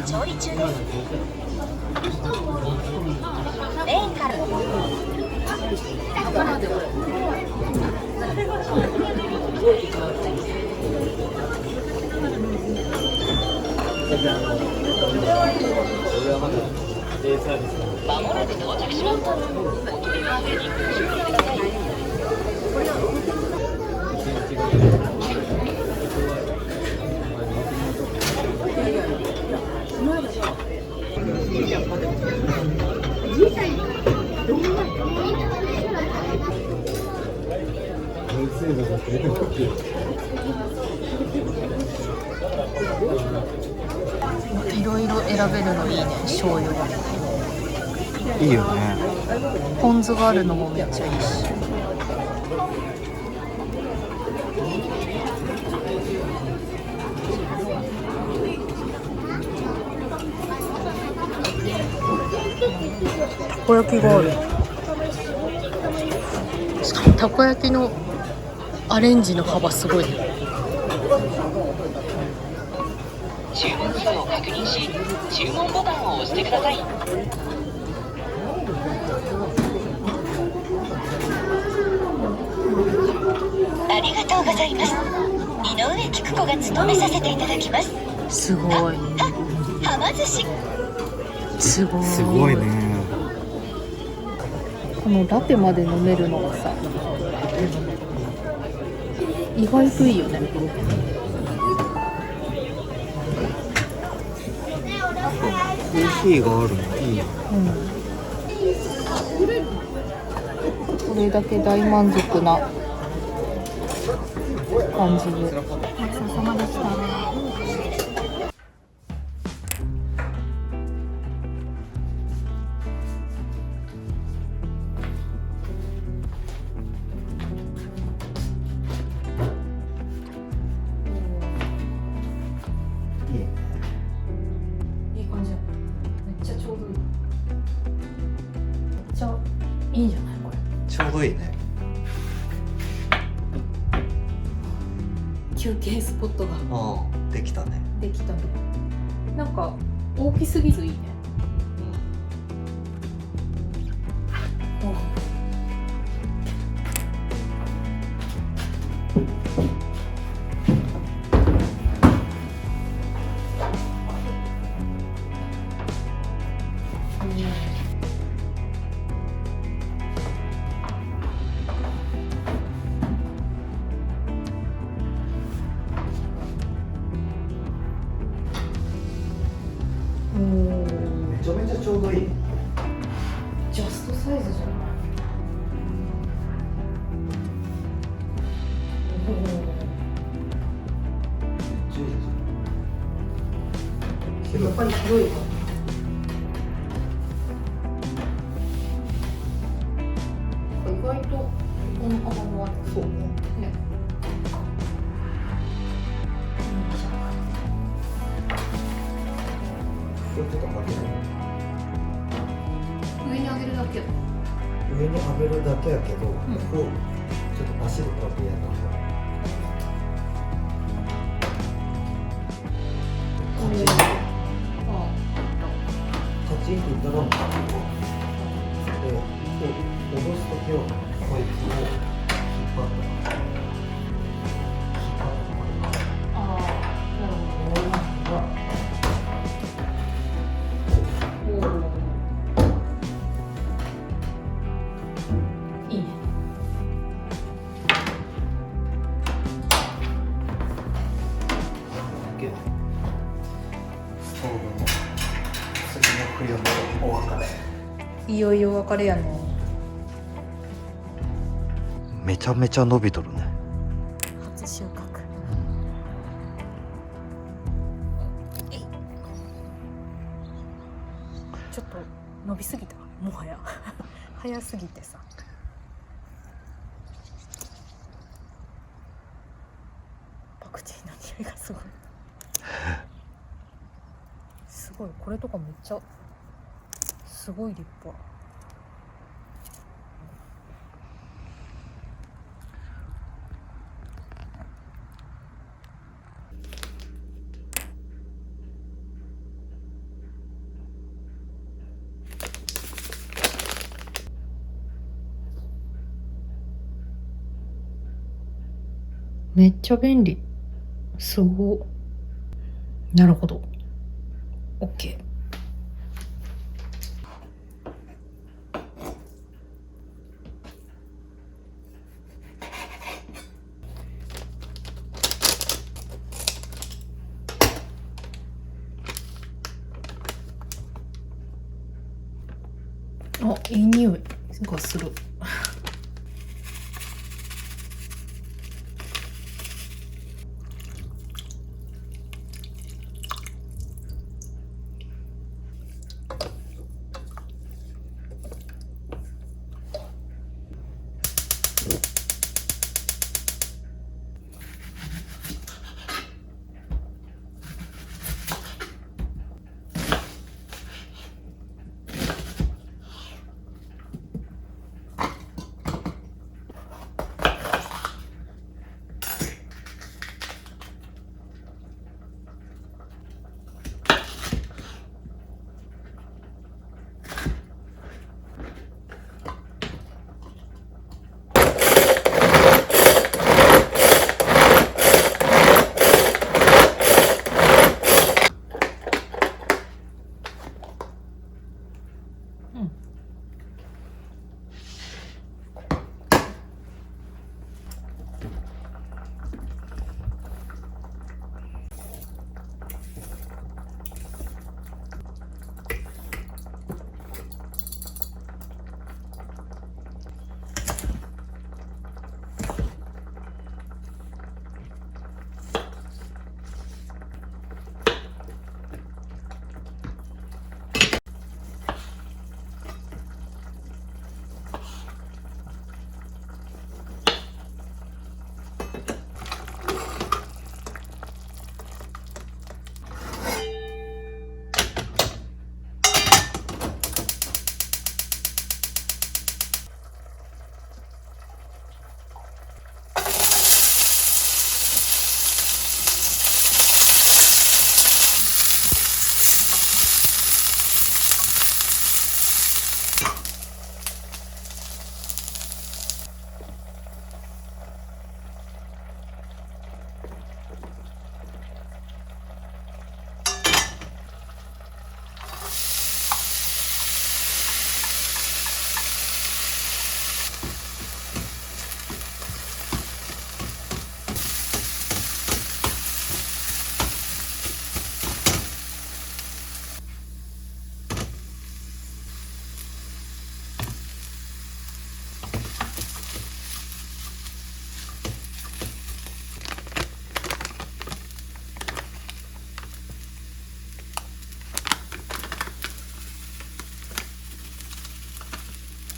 調理中です。レーンからまもなく到着します。お取り合わせにご注意ください。いろいろ選べるのいいね、醤油が。いいよね。ポン酢があるのもめっちゃいいし。たこ焼きがある。しかもたこ焼きのアレンジの幅すごいね。注文数を確認し、注文ボタンを押してください。ありがとうございます。井上菊子が務めさせていただきます。すごい。はま寿司。すごい。すごいね。このラテまで飲めるのがさ、意外といいよね。コーヒーがあるのいいよ。これだけ大満足な感じで。ごちそうさまでした。いい感じ。めっちゃちょうどいい。めっちゃいいんじゃないこれ。ちょうどいいね。休憩スポットができたね。できたね。なんか大きすぎずいいね。めちゃめちゃちょうどいい。ジャストサイズじゃない。やっぱり広いわ。意外とこの幅もあってそうね。これちょっとかけない。上に上げるだけ。上に上げるだけやけど、こんうちょっと足でこうやってやった方がカチンカチンっていったらもうで、戻すときはこいつを引っ張ったらいいね。ストーブの次の冬のお別れ。いよいよお別れやね。めちゃめちゃ伸びとるね。初収穫。ちょっと伸びすぎたもはや早すぎてさ。パクチーの匂いがすごいすごい。これとかめっちゃすごい立派。めっちゃ便利。すごい。なるほど。 OK。 あ、いい匂いがする。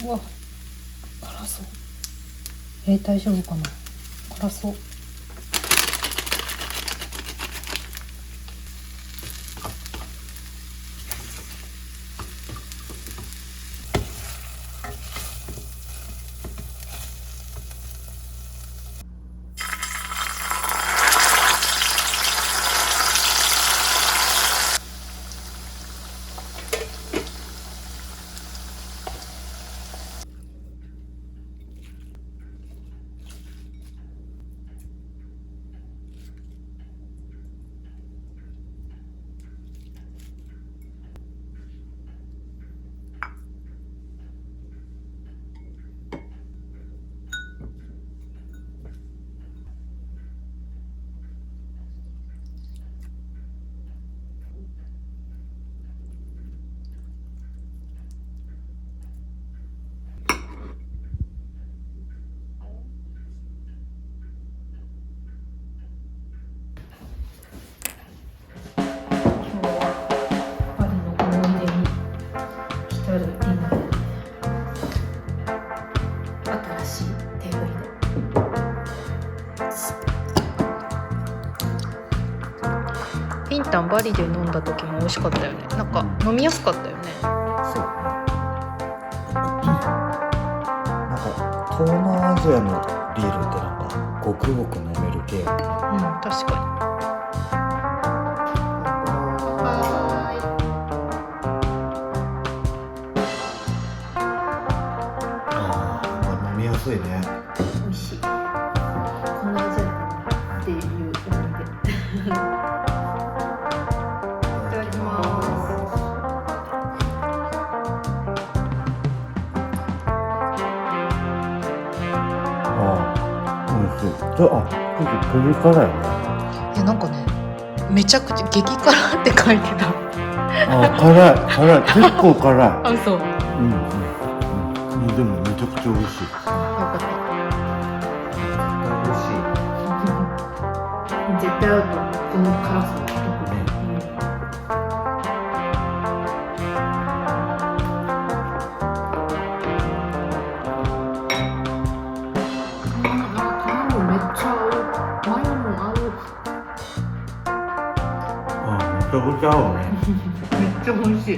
うわ、辛そう。大丈夫かな。辛そう。ピンタンバリで飲んだ時も美味しかったよね。なんか飲みやすかったよね。そうなんか東南アジアのビールってなんかごくごく飲める系。うん、確かに。飲みやすいね。美味しい。こんな味だった。ただきます美味しい。ちょっとピリ辛いね。いやなんかねめちゃくちゃ激辛って書いてた。辛い結構辛い。あ、嘘。よかでもめちゃくちゃ美味しい。った。美味しい。絶対合うと思う。この辛さは特に。卵めっちゃ合う。マヨも合う。めちゃくちゃ合うね。めっちゃ美味しい。